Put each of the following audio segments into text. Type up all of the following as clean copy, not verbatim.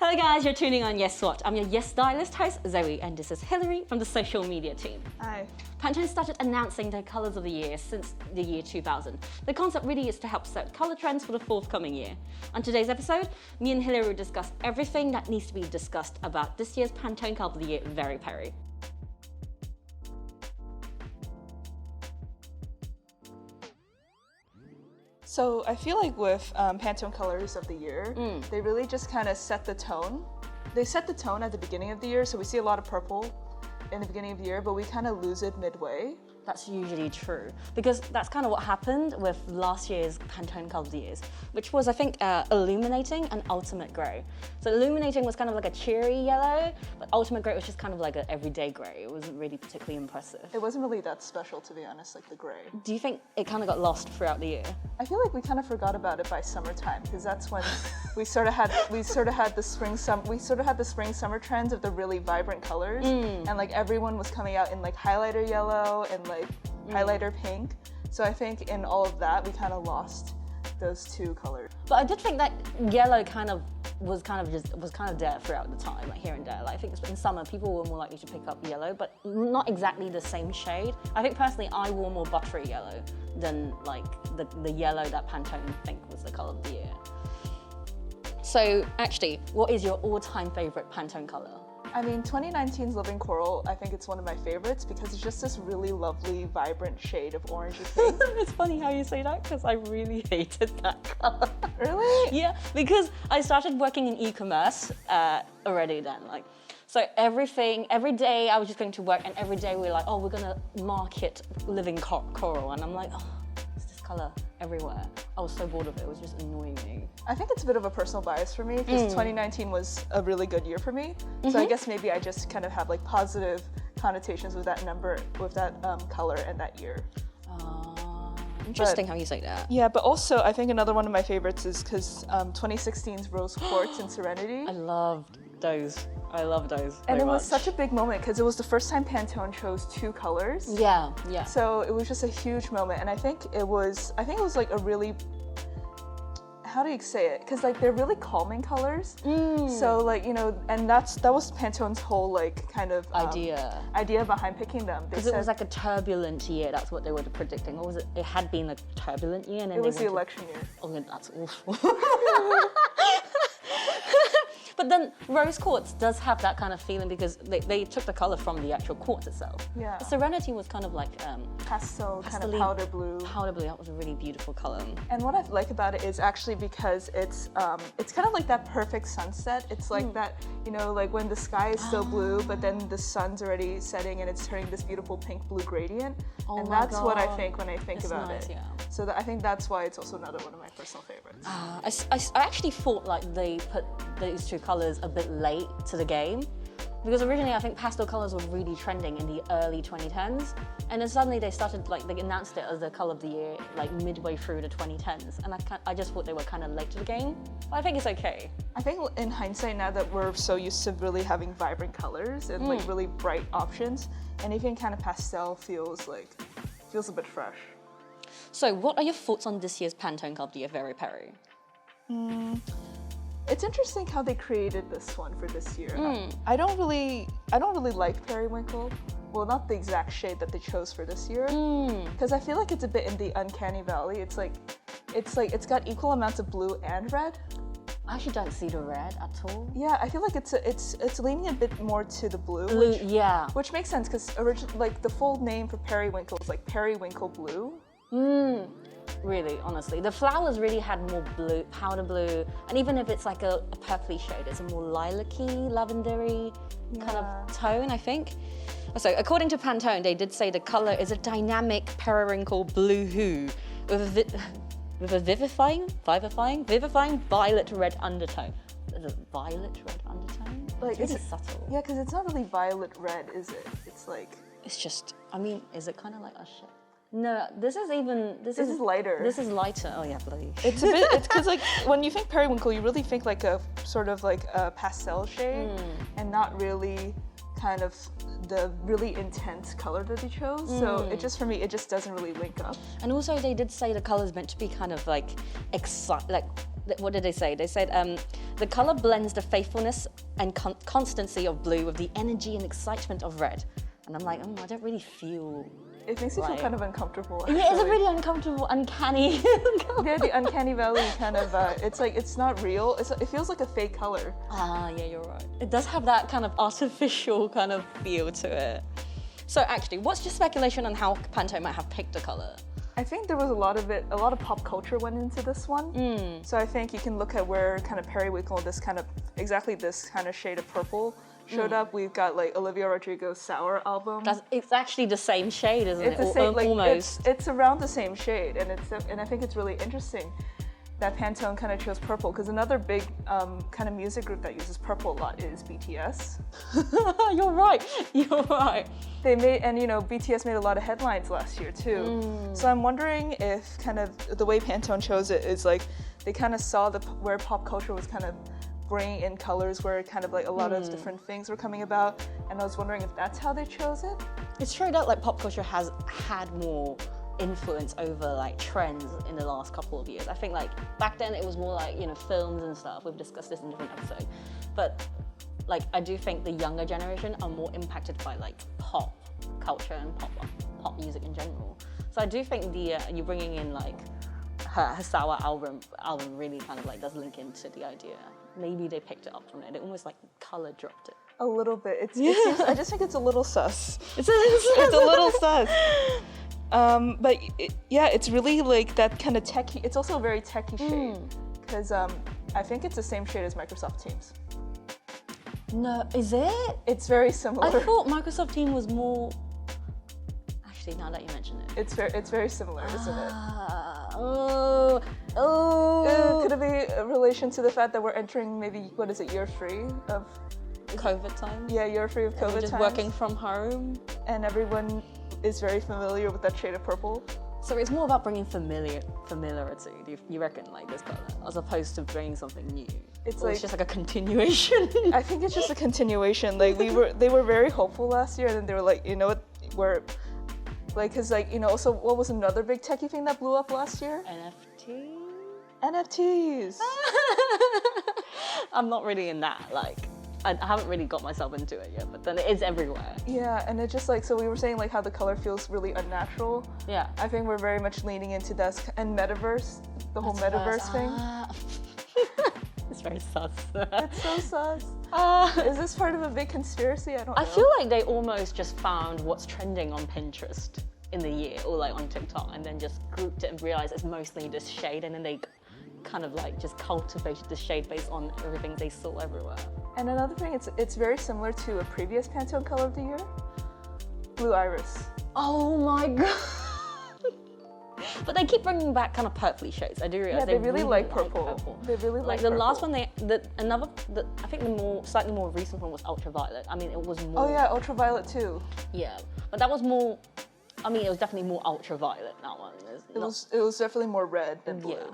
Hello guys, you're tuning on Yes Whut. I'm your Yes Stylist host, Zoe, and this is Hilary from the social media team. Hi. Pantone started announcing their colours of the year since the year 2000. The concept really is to help set colour trends for the forthcoming year. On today's episode, me and Hilary will discuss everything that needs to be discussed about this year's Pantone colour of the year, Very Peri. So I feel like with Pantone colors of the year, they really just kind of set the tone. They set the tone at the beginning of the year, so we see a lot of purple in the beginning of the year, but we kind of lose it midway. That's usually true, because that's kind of what happened with last year's Pantone colour of the years, which was, I think, Illuminating and Ultimate Grey. So Illuminating was kind of like a cheery yellow, but Ultimate Grey was just kind of like an everyday grey. It wasn't really particularly impressive. It wasn't really that special, to be honest, like the gray. Do you think it kind of got lost throughout the year? I feel like we kind of forgot about it by summertime, because that's when we sort of had the spring summer trends of the really vibrant colors, and like everyone was coming out in like highlighter yellow and like highlighter pink. So I think in all of that we kind of lost those two colors. But I did think that yellow was kind of there throughout the time, like here and there. Like I think in summer people were more likely to pick up yellow, but not exactly the same shade. I think personally I wore more buttery yellow than like the yellow that Pantone think was the colour of the year. So actually, what is your all-time favourite Pantone colour? I mean, 2019's Living Coral, I think it's one of my favorites because it's just this really lovely, vibrant shade of orangey pink. It's funny how you say that because I really hated that colour. Really? Yeah, because I started working in e-commerce already then. So every day I was just going to work and every day we were like, oh, we're gonna market Living Coral. And I'm like, oh, it's this colour everywhere. I was so bored of it, it was just annoying me. I think it's a bit of a personal bias for me because 2019 was a really good year for me. So I guess maybe I just kind of have like positive connotations with that number, with that color and that year. Interesting how you say that. Yeah, but also I think another one of my favorites is because 2016's Rose Quartz and Serenity. I loved those. And it was such a big moment because it was the first time Pantone chose two colors. Yeah. So it was just a huge moment, and I think it was like a really, how do you say it? Because like they're really calming colors. So like, you know, and that was Pantone's whole like kind of idea behind picking them. Because it was like a turbulent year. That's what they were predicting. Or was it? It had been a turbulent year, and then it was the election year. Oh, that's awful. But then Rose Quartz does have that kind of feeling because they took the color from the actual quartz itself. Yeah. The Serenity was kind of like pastel, kind of powder blue. Powder blue, that was a really beautiful color. And what I like about it is actually because it's kind of like that perfect sunset. It's like that, you know, like when the sky is still blue, but then the sun's already setting and it's turning this beautiful pink-blue gradient. And that's what I think when I think about it. Yeah. So I think that's why it's also another one of my personal favorites. I actually thought like they put these two colors a bit late to the game because originally I think pastel colors were really trending in the early 2010s, and then suddenly they announced it as the color of the year like midway through the 2010s, and I just thought they were kind of late to the game, but I think it's okay. I think in hindsight now that we're so used to really having vibrant colors and like really bright options, anything kind of pastel feels a bit fresh. So what are your thoughts on this year's Pantone color of the year, Very Peri? It's interesting how they created this one for this year. I don't really like periwinkle. Well, not the exact shade that they chose for this year, because I feel like it's a bit in the uncanny valley. It's it's got equal amounts of blue and red. I actually don't see the red at all. Yeah, I feel like it's leaning a bit more to the blue. Which makes sense because like the full name for periwinkle is like periwinkle blue. Really, honestly. The flowers really had more blue, powder blue, and even if it's like a purpley shade, it's a more lilac-y, lavendery kind of tone, I think. So, according to Pantone, they did say the color is a dynamic periwinkle blue hue with a vivifying violet red undertone. Is it violet red undertone? Like, it's really subtle. Yeah, because it's not really violet red, is it? It's like... It's just, I mean, is it kind of like a shade? No, this is lighter. This is lighter. Oh yeah, bloody. It's because like when you think periwinkle, you really think like a sort of like a pastel shade, and not really kind of the really intense color that they chose. So it just, for me, it just doesn't really link up. And also they did say the color is meant to be kind of like what did they say? They said the color blends the faithfulness and constancy of blue with the energy and excitement of red. And I'm like, I don't really feel. It makes you feel kind of uncomfortable. Actually. Yeah, it's a really uncomfortable, uncanny. Yeah, the uncanny valley kind of. It's like it's not real. It feels like a fake color. Yeah, you're right. It does have that kind of artificial kind of feel to it. So actually, what's your speculation on how Pantone might have picked the color? I think there was a lot of pop culture went into this one. So I think you can look at where kind of periwinkle, this kind of shade of purple showed up. We've got like Olivia Rodrigo's Sour album. It's actually the same shade, isn't it? It's the same, like, almost. It's around the same shade, and I think it's really interesting that Pantone kind of chose purple, because another big kind of music group that uses purple a lot is BTS. You're right. You're right. They made, and BTS made a lot of headlines last year too. So I'm wondering if kind of the way Pantone chose it is like they kind of saw where pop culture was kind of bringing in colors, where kind of like a lot of different things were coming about, and I was wondering if that's how they chose it. It's true that like pop culture has had more influence over like trends in the last couple of years. I think like back then it was more like films and stuff. We've discussed this in different episodes, but like I do think the younger generation are more impacted by like pop culture and pop music in general. So I do think the you bringing in like her Sour album really kind of like does link into the idea. Maybe they picked it up from it. They almost like color dropped it. A little bit. It seems, I just think it's a little sus. It's a little sus. But it's really like that kind of techie. It's also a very techie shade, because I think it's the same shade as Microsoft Teams. No, is it? It's very similar. I thought Microsoft Team was more. Actually, now that you mention it, it's very similar, isn't it? Oh. Could it be a relation to the fact that we're entering maybe year 3 of COVID time? Yeah, year 3 of COVID just times. Working from home, and everyone is very familiar with that shade of purple. So it's more about bringing familiarity. Do you reckon, like this color, as opposed to bringing something new? It's just like a continuation. I think it's just a continuation. Like they were very hopeful last year, and then they were like, we're like, cause like also what was another big techie thing that blew up last year? NFTs. I'm not really in that. Like, I haven't really got myself into it yet, but then it is everywhere. Yeah, and it just like, so we were saying like how the color feels really unnatural. Yeah. I think we're very much leaning into that, and metaverse, the whole metaverse thing. It's very sus. It's so sus. Is this part of a big conspiracy? I don't know. I feel like they almost just found what's trending on Pinterest in the year, or like on TikTok, and then just grouped it and realized it's mostly this shade, and then they kind of like just cultivated the shade based on everything they saw everywhere. And another thing, it's very similar to a previous Pantone color of the year, Blue Iris. Oh my god! But they keep bringing back kind of purpley shades. I do realize they really like purple. They really like the purple. last one. I think the slightly more recent one was Ultraviolet. I mean, it was more. Oh yeah, Ultraviolet too. Yeah, but that was more. I mean, it was definitely more ultraviolet. That one. It was definitely more red than blue. Yeah.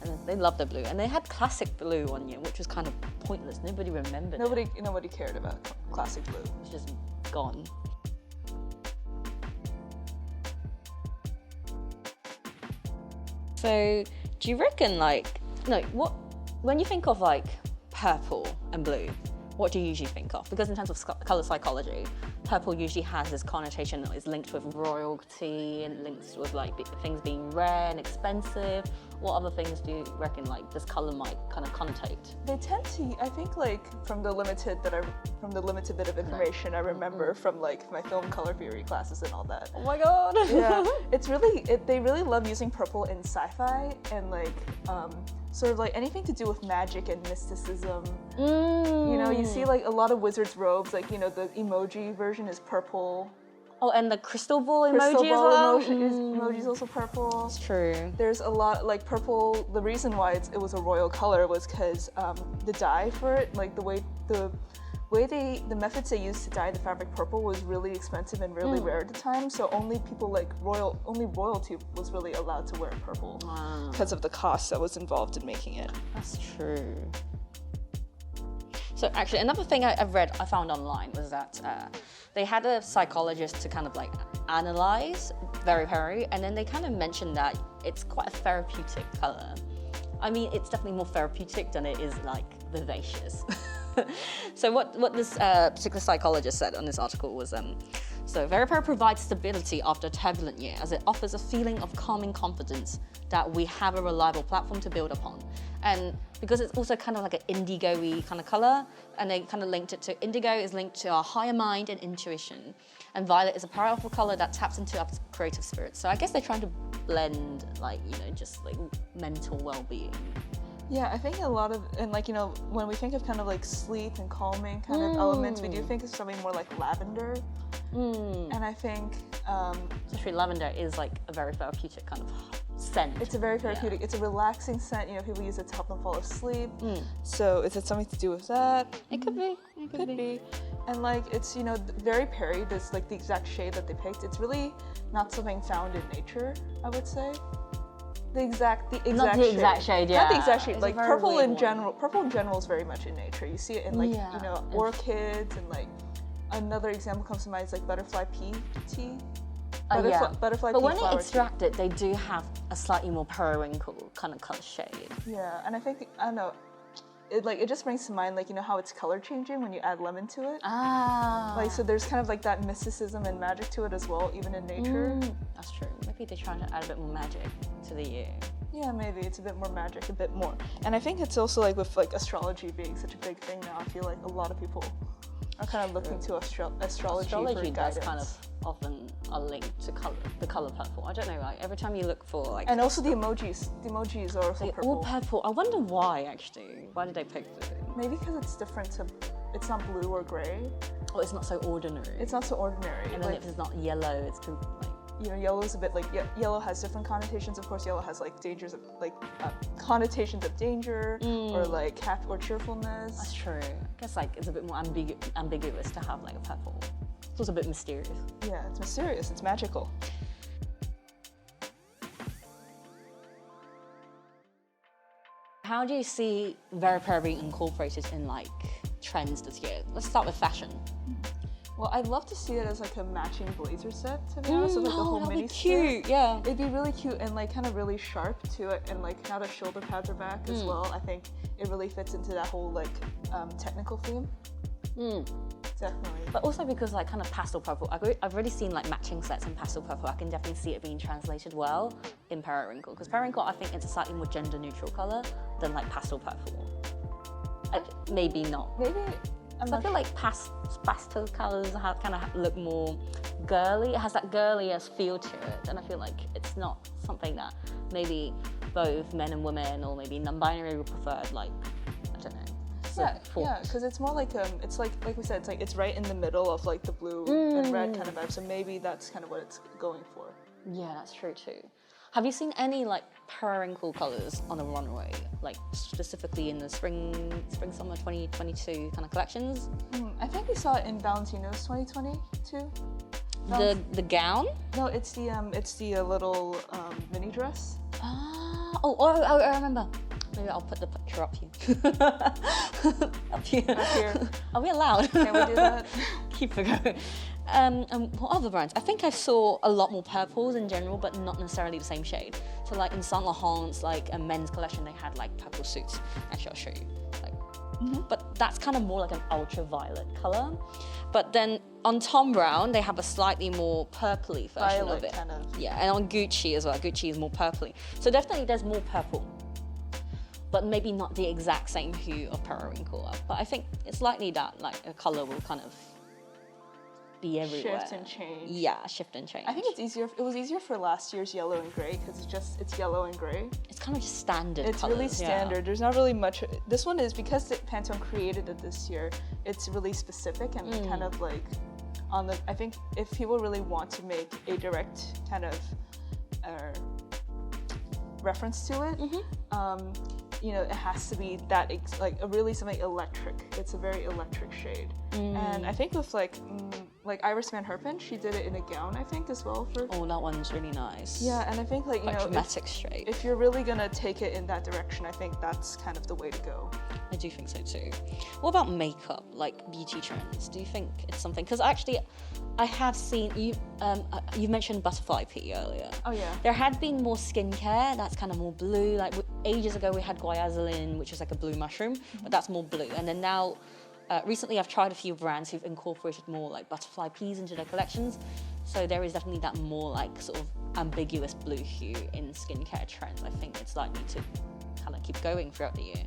And they loved the blue, and they had classic blue one year, which was kind of pointless. Nobody remembered. Nobody cared about classic blue. It's just gone. So, do you reckon when you think of like purple and blue, what do you usually think of? Because in terms of color psychology, purple usually has this connotation that is linked with royalty and linked with like things being rare and expensive. What other things do you reckon like this color might kind of connotate? They tend to, I think, like from the limited bit of information I remember from like my film color theory classes and all that. Oh my god! Yeah, they really love using purple in sci-fi and like sort of like anything to do with magic and mysticism. You see like a lot of wizards' robes, like the emoji version is purple. Oh, and the crystal ball emoji as well? Emoji is also purple. It's true. There's a lot, like purple, the reason why it was a royal color was because the dye for it, like the methods they used to dye the fabric purple was really expensive and really rare at the time, so only people only royalty was really allowed to wear purple because of the cost that was involved in making it. That's true. So actually, another thing I found online was that they had a psychologist to kind of like analyze Very Peri, and then they kind of mentioned that it's quite a therapeutic color. I mean, it's definitely more therapeutic than it is like vivacious. So what this particular psychologist said on this article was, so Very Peri provides stability after a turbulent year, as it offers a feeling of calming confidence that we have a reliable platform to build upon. And because it's also kind of like an indigo-y kind of color, and they kind of linked it to indigo is linked to our higher mind and intuition, and violet is a powerful color that taps into our creative spirit. So I guess they're trying to blend, like, you know, just like mental well-being. Yeah, I think a lot of, and like, you know, when we think of kind of like sleep and calming kind of elements, we do think of something more like lavender. And I think Especially lavender is like a very therapeutic kind of scent. it's a very therapeutic, it's a relaxing scent, you know, people use it to help them fall asleep. So is it something to do with that? It could be. Could be. And like, it's, you know, Very Peri, this like the exact shade that they picked, it's really not something found in nature, I would say. The exact Not the exact shade, yeah. Not the exact shade. It's Like a very purple weird in one. general. Purple in general is very much in nature. You see it in like, you know, orchids, and like another example comes to mind is like butterfly pea tea. Butterfly but pea when flower they tea. extract it, they do have a slightly more periwinkle kind of color shade. Yeah, and I think, I don't know, it just brings to mind, like, you know how it's color changing when you add lemon to it? Ah. Like, so there's kind of like that mysticism and magic to it as well, even in nature. That's true. Maybe they're trying to add a bit more magic to the year. Yeah, maybe it's a bit more magic, a bit more. And I think it's also like with like astrology being such a big thing now, I feel like a lot of people are kind of looking to astrology for Astrology does guidance. kind of often are linked to color, the color purple. I don't know, like every time you look for like. And also the emojis are also they purple. all purple. I wonder why actually. Why did they pick it? Maybe because it's different to, it's not blue or gray. Oh, it's not so ordinary. It's not so ordinary. And then like, if it's not yellow, it's like. you know, yellow is a bit like, yellow has different connotations. Of course, yellow has like dangers of like connotations of danger or like or cheerfulness. That's true. I guess like it's a bit more ambiguous to have like a purple. It's also a bit mysterious. Yeah, it's mysterious. It's magical. How do you see Very Peri being incorporated in like trends this year? Let's start with fashion. Well, I'd love to see it as like a matching blazer set, to be honest, with like the whole that'd mini be cute. Yeah. It'd be really cute and like kind of really sharp to it, and like now the shoulder pads are back as well. I think it really fits into that whole like technical theme. Definitely. But also because like kind of pastel purple, I've already seen like matching sets in pastel purple. I can definitely see it being translated well in periwinkle, because periwinkle I think it's a slightly more gender neutral color than like pastel purple. Maybe not. Maybe. So I feel like pastel colors kind of look more girly. It has that girly-esque feel to it, and I feel like it's not something that maybe both men and women, or maybe non-binary would prefer. Like, I don't know. Yeah, because it's more like it's like we said, it's like it's right in the middle of like the blue and red kind of vibe. So maybe that's kind of what it's going for. Yeah, that's true too. Have you seen any like periwinkle colors on the runway, like specifically in the spring/summer 2022 kind of collections? I think we saw it in Valentino's 2022. The gown? No, it's the little mini dress. I remember. Maybe I'll put the picture up here. Up here. Are we allowed? Can we do that? Keep it going. What other brands? I think I saw a lot more purples in general, but not necessarily the same shade. So like in Saint Laurent's like a men's collection, they had like purple suits. Actually, I'll show you. But that's kind of more like an ultraviolet color. But then on Thom Browne, they have a slightly more purpley version Violet of it. kind of. Yeah, and on Gucci as well. Gucci is more purpley. So definitely there's more purple, but maybe not the exact same hue of periwinkle. But I think it's likely that like a color will kind of be everywhere. Shift and change. Yeah, shift and change. I think it's easier. It was easier for last year's yellow and gray because it's yellow and gray. It's kind of just standard. It's colors, really standard. There's not really much. This one is because Pantone created it this year. It's really specific and kind of like on the. I think if people really want to make a direct kind of reference to it, you know, it has to be that like a really something electric. It's a very electric shade, and I think with like Iris Van Herpen, she did it in a gown, I think, as well. Oh, that one's really nice. Yeah, and I think like, you know, dramatic shade. if you're really gonna take it in that direction, I think that's kind of the way to go. I do think so too. What about makeup, like beauty trends? Do you think it's something? Because actually, I have seen you. You mentioned butterfly pea earlier. Oh yeah. There had been more skincare that's kind of more blue, like ages ago we had guaiacilin, which is like a blue mushroom, but that's more blue. And then now, recently I've tried a few brands who've incorporated more like butterfly peas into their collections. So there is definitely that more like sort of ambiguous blue hue in skincare trends. I think it's likely to kind of keep going throughout the year.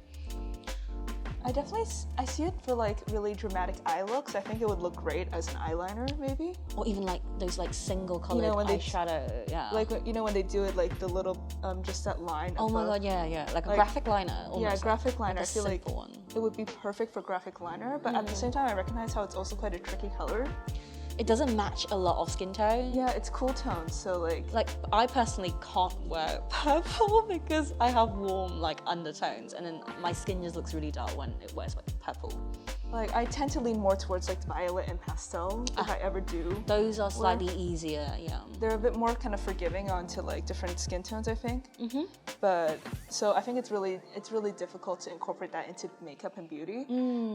I see it for like really dramatic eye looks. I think it would look great as an eyeliner, maybe. Or even like those like single colored when they eyeshadow, yeah. Like when they do it, like the little just that line. Oh my god, yeah, like a graphic liner. Almost, yeah, graphic liner. Like I feel like one. It would be perfect for graphic liner, but at the same time, I recognize how it's also quite a tricky color. It doesn't match a lot of skin tone. Yeah, it's cool tones, so like I personally can't wear purple because I have warm like undertones, and then my skin just looks really dull when it wears like purple. Like I tend to lean more towards like violet and pastel if I ever do. Those are slightly easier, yeah. They're a bit more kind of forgiving onto like different skin tones, I think. But so I think it's really difficult to incorporate that into makeup and beauty.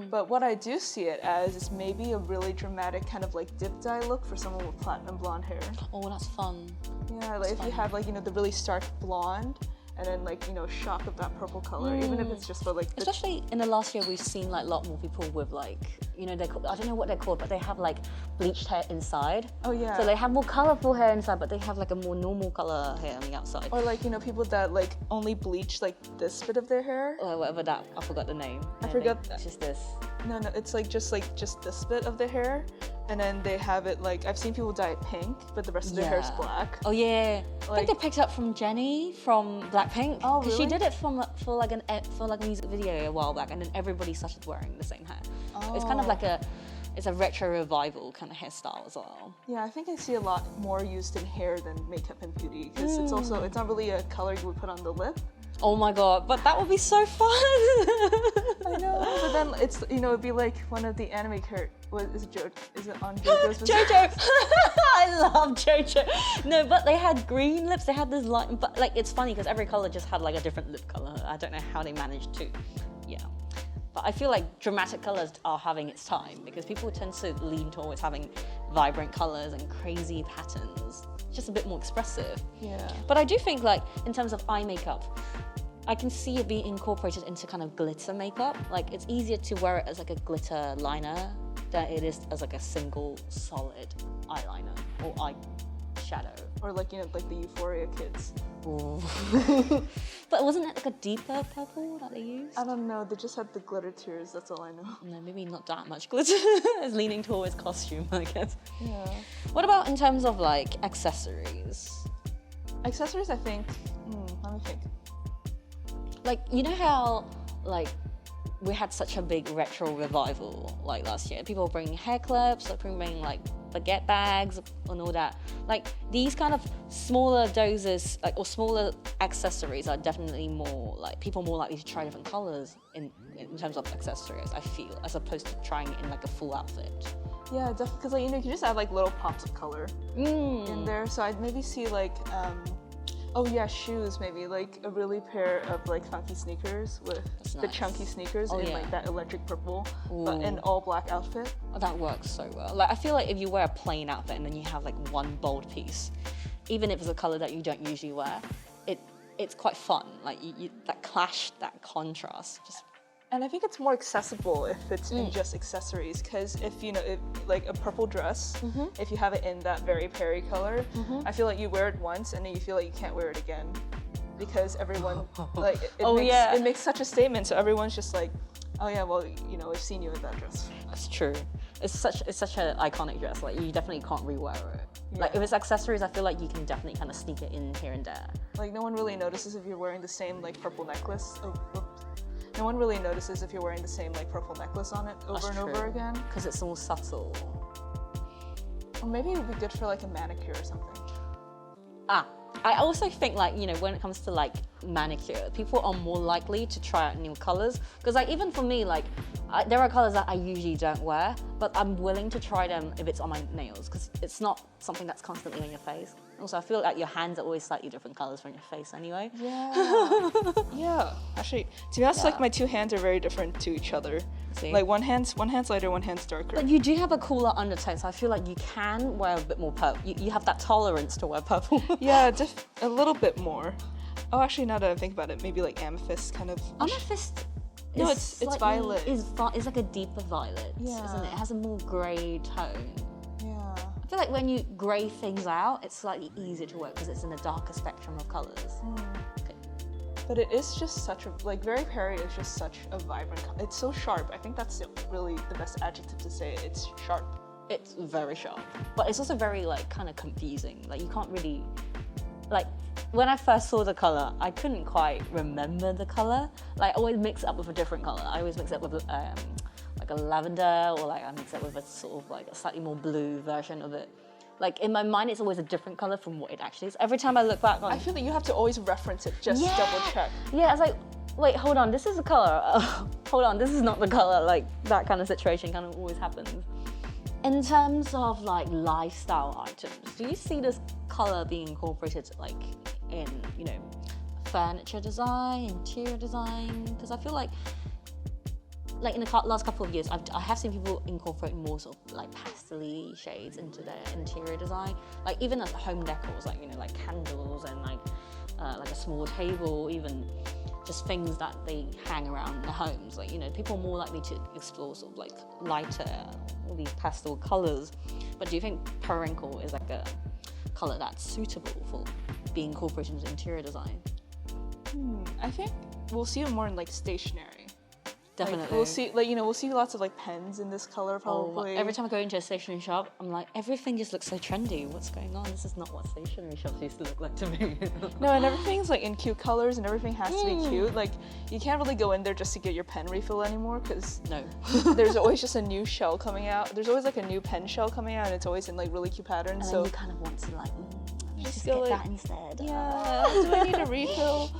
But what I do see it as is maybe a really dramatic kind of like dip dye look for someone with platinum blonde hair. Oh, that's fun. Yeah, like if you have like the really stark blonde, and then like shock of that purple color, even if it's just for like especially in the last year we've seen like a lot more people with like they're called, I don't know what they're called, but they have like bleached hair inside. Oh yeah. So they have more colorful hair inside, but they have like a more normal color hair on the outside. Or like people that like only bleach like this bit of their hair. Or whatever that, I forgot the name. I forgot. It's just this. No, it's like just this bit of the hair, and then they have it like I've seen people dye it pink, but the rest of their hair is black. Oh yeah, I think they picked up from Jennie from Blackpink. Oh really? She did it for like a music video a while back, and then everybody started wearing the same hair. Oh. It's kind of like it's a retro revival kind of hairstyle as well. Yeah, I think I see a lot more used in hair than makeup and beauty because it's not really a color you would put on the lip. Oh my god, but that would be so fun! I know, but then it's it'd be like one of the anime characters. Is it on JoJo's? JoJo! I love JoJo! No, but they had green lips, they had this light, but like it's funny because every color just had like a different lip color. I don't know how they managed to, But I feel like dramatic colors are having its time because people tend to lean towards having vibrant colors and crazy patterns. It's just a bit more expressive. Yeah. But I do think like in terms of eye makeup, I can see it being incorporated into kind of glitter makeup. Like it's easier to wear it as like a glitter liner than it is as like a single solid eyeliner or eyeshadow. Or like like the Euphoria kids. But wasn't it like a deeper purple that they used? I don't know, they just had the glitter tears, that's all I know. No, maybe not that much glitter. It's leaning towards costume, I guess. Yeah. What about in terms of like accessories? Accessories, I think, let me think. Like, you know how like we had such a big retro revival like last year? People were bringing hair clips, like bringing like baguette bags and all that. Like these kind of smaller doses, like or smaller accessories are definitely more like people more likely to try different colors in terms of accessories, I feel, as opposed to trying it in like a full outfit. Yeah, definitely, because like, you can just add like little pops of color in there. So I'd maybe see like oh yeah, shoes maybe, like a really pair of like funky sneakers with the chunky sneakers in like that electric purple, but an all black outfit. Oh, that works so well. Like I feel like if you wear a plain outfit and then you have like one bold piece, even if it's a color that you don't usually wear, it's quite fun. Like you that clash, that contrast, just. And I think it's more accessible if it's in just accessories, because if like a purple dress, if you have it in that Very Peri color, I feel like you wear it once and then you feel like you can't wear it again, because everyone like it makes such a statement. So everyone's just like, oh yeah, well I've seen you in that dress. That's true. It's such an iconic dress. Like you definitely can't re-wear it. Yeah. Like if it's accessories, I feel like you can definitely kind of sneak it in here and there. Like no one really notices if you're wearing the same like purple necklace. No one really notices if you're wearing the same like purple necklace on it over again. Because it's more subtle. Or maybe it would be good for like a manicure or something. I also think like, when it comes to like manicure, people are more likely to try out new colors. Because like even for me, like there are colors that I usually don't wear, but I'm willing to try them if it's on my nails, because it's not something that's constantly on your face. Also, I feel like your hands are always slightly different colors from your face anyway. Yeah. Yeah. Actually, to be honest, like my two hands are very different to each other. See? Like one hand's lighter, one hand's darker. But you do have a cooler undertone, so I feel like you can wear a bit more purple. You have that tolerance to wear purple. Yeah, just a little bit more. Oh, actually, now that I think about it, maybe like amethyst kind of. Amethyst. No, it's violet. It's like a deeper violet, Yeah. isn't it? It has a more grey tone. Yeah. I feel like when you grey things out, it's slightly easier to work because it's in a darker spectrum of colours. Okay. But it is just such a, like, Very Peri is just such a vibrant color. It's so sharp. I think that's really the best adjective to say it. It's sharp. It's very sharp, but it's also very like kind of confusing. Like you can't really, like when I first saw the color, I couldn't quite remember the color. Like I always mix it up with a different color. I always mix it up with like a lavender, or like I mix it with a sort of like a slightly more blue version of it. Like in my mind, it's always a different color from what it actually is. Every time I look back on, I feel that you have to always reference it, just double check. Yeah, I was like, wait, hold on, this is the color. Hold on, this is not the color. Like that kind of situation kind of always happens. In terms of like lifestyle items, do you see this color being incorporated like in, you know, furniture design, interior design? Because I feel like in the last couple of years, I have seen people incorporate more sort of like pastel-y shades into their interior design. Like even as home decors, like, you know, like candles and like a small table, even just things that they hang around the homes. Like, you know, people are more likely to explore sort of like lighter, all these pastel colors. But do you think periwinkle is like a color that's suitable for being incorporated into interior design? I think we'll see it more in like stationery. Definitely. Like, we'll see lots of like pens in this color probably. Every time I go into a stationery shop, I'm like, everything just looks so trendy. What's going on? This is not what stationery shops used to look like to me. No, and everything's like in cute colors and everything has to be cute. Like you can't really go in there just to get your pen refill anymore because no. There's always just a new shell coming out. There's always like a new pen shell coming out and it's always in like really cute patterns. And So then you kind of want to like, just feel get like, that instead. Yeah, do I need a refill?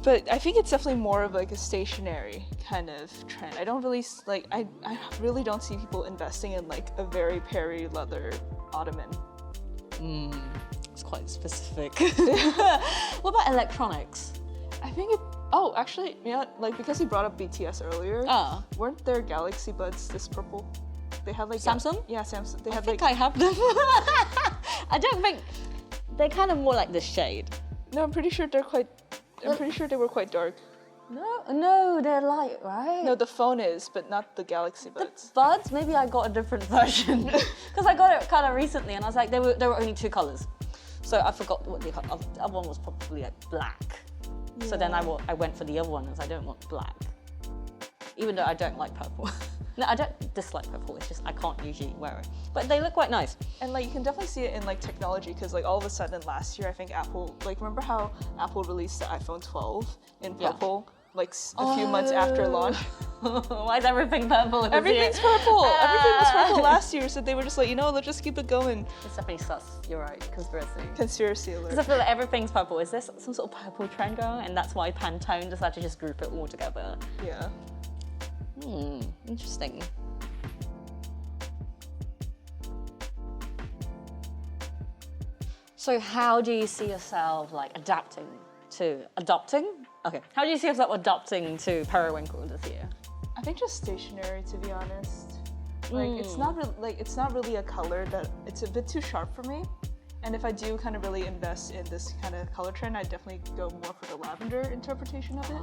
But I think it's definitely more of like a stationary kind of trend. I don't really like. I really don't see people investing in like a Very Peri leather ottoman. It's quite specific. What about electronics? I think it. Oh, actually, yeah. Like because he brought up BTS earlier. Oh. Weren't their Galaxy Buds this purple? They had like Samsung? Yeah, Samsung. They had I think like. I have them. I don't think they're kind of more like this shade. No, I'm pretty sure they're quite. I'm pretty sure they were quite dark. No, they're light, right? No, the phone is, but not the Galaxy Buds. Buds, maybe I got a different version because I got it kind of recently, and I was like, there were only two colors, so I forgot what the other one was. Probably like black. Yeah. So then I went for the other one, because I don't want black, even though I don't like purple. No, I don't dislike purple. It's just I can't usually wear it, but they look quite nice. And like you can definitely see it in like technology, because like all of a sudden last year, I think Apple, like remember how Apple released the iPhone 12 in purple? Yeah. Like a few months after launch. Why is everything purple? Everything's purple. Everything was purple last year, so they were just like, you know, let's just keep it going. It's definitely sus. You're right. Conspiracy alert. Because I feel like everything's purple. Is there some sort of purple trend going? And that's why Pantone decided to just group it all together. Yeah. Interesting. So how do you see yourself like adopting? Okay. How do you see yourself adopting to periwinkle this year? I think just stationary, to be honest. Like it's not really a color that it's a bit too sharp for me. And if I do kind of really invest in this kind of color trend, I'd definitely go more for the lavender interpretation of it.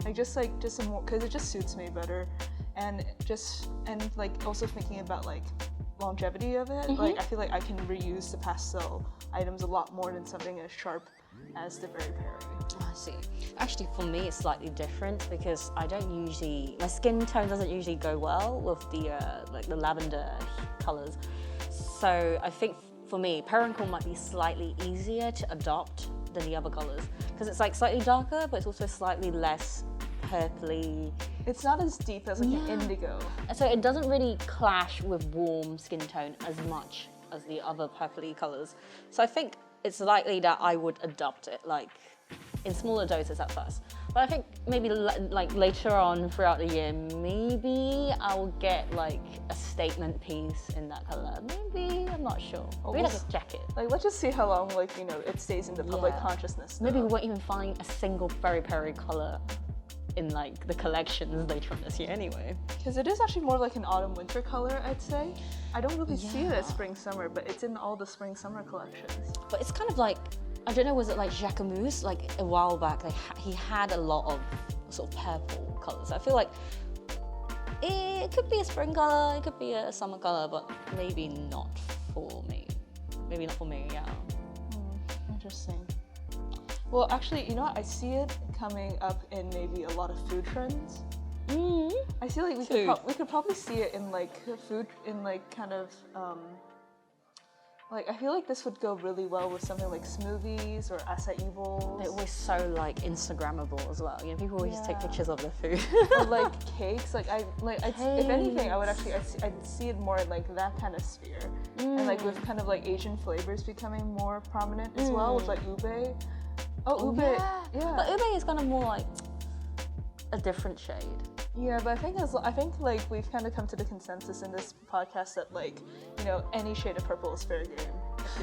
Like just a more, because it just suits me better. And like also thinking about like longevity of it. Like I feel like I can reuse the pastel items a lot more than something as sharp as the Very Peri. I see. Actually, for me, it's slightly different because my skin tone doesn't usually go well with the like the lavender colors. So I think for me, periwinkle might be slightly easier to adopt than the other colors because it's like slightly darker, but it's also slightly less purpley. It's not as deep as like an indigo. So it doesn't really clash with warm skin tone as much as the other purpley colors. So I think it's likely that I would adopt it like in smaller doses at first. But I think maybe like later on throughout the year, maybe I'll get like a statement piece in that color. Maybe, I'm not sure. Maybe like a jacket. Like let's just see how long like, you know, it stays in the public consciousness. Maybe we won't even find a single Very Peri color in like the collections later on this year anyway. Because it is actually more like an autumn-winter color, I'd say. I don't really see it as spring-summer, but it's in all the spring-summer collections. But it's kind of like I don't know, was it like Jacquemus? Like a while back, he had a lot of sort of purple colors. I feel like it could be a spring color, it could be a summer color, but maybe not for me. Maybe not for me, yeah. Interesting. Well, actually, you know what? I see it coming up in maybe a lot of food trends. I feel like we could probably see it in like food, in like kind of like, I feel like this would go really well with something like smoothies or acai bowls. It was so like Instagrammable as well. You know, people always take pictures of their food. Or like cakes. Like if anything, I'd see it more in like that kind of sphere. And like with kind of like Asian flavors becoming more prominent as well, with like ube. Oh, ube. Yeah. But ube is kind of more like a different shade. Yeah, but I think like we've kind of come to the consensus in this podcast that like, you know, any shade of purple is fair game.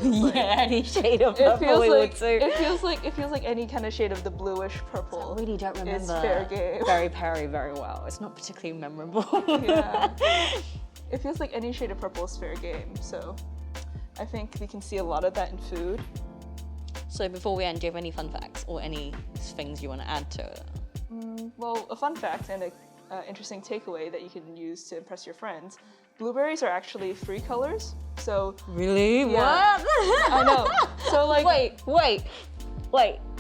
Like. Yeah, any shade of purple we would do. It feels like any kind of shade of the bluish purple. I really don't remember is fair game. Very Peri very well. It's not particularly memorable. Yeah. It feels like any shade of purple is fair game. So I think we can see a lot of that in food. So before we end, do you have any fun facts or any things you want to add to it? Well, a fun fact and a interesting takeaway that you can use to impress your friends. Blueberries are actually 3 colors. So really? Yeah, what? I know. So like wait.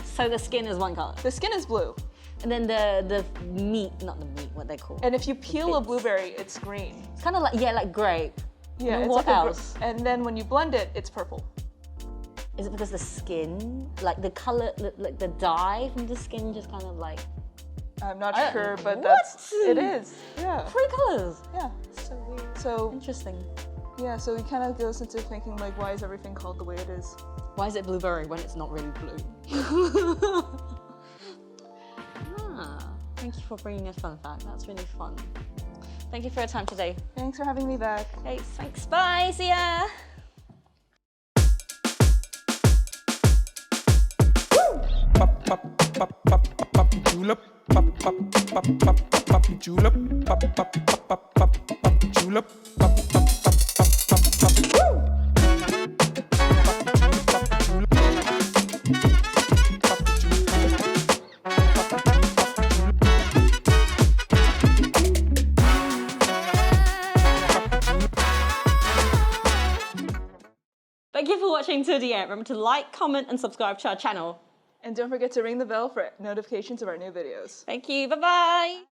So the skin is one color. The skin is blue. And then the meat, not the meat, what they call. And if you peel a blueberry, it's green. It's kind of like like grape. Yeah. And it's what like else? And then when you blend it, it's purple. Is it because the skin, like the color, like the dye from the skin, just kind of like? I'm not sure, but what? it is. Yeah. 3 colors. Yeah. So weird. So interesting. Yeah, so it kind of goes into thinking like, why is everything called the way it is? Why is it blueberry when it's not really blue? Thank you for bringing a fun fact. That's really fun. Thank you for your time today. Thanks for having me back. Hey, thanks. Bye. See ya. Julep, julep, julep, Thank you for watching to the end. Remember to like, comment, and subscribe to our channel. And don't forget to ring the bell for notifications of our new videos. Thank you. Bye-bye.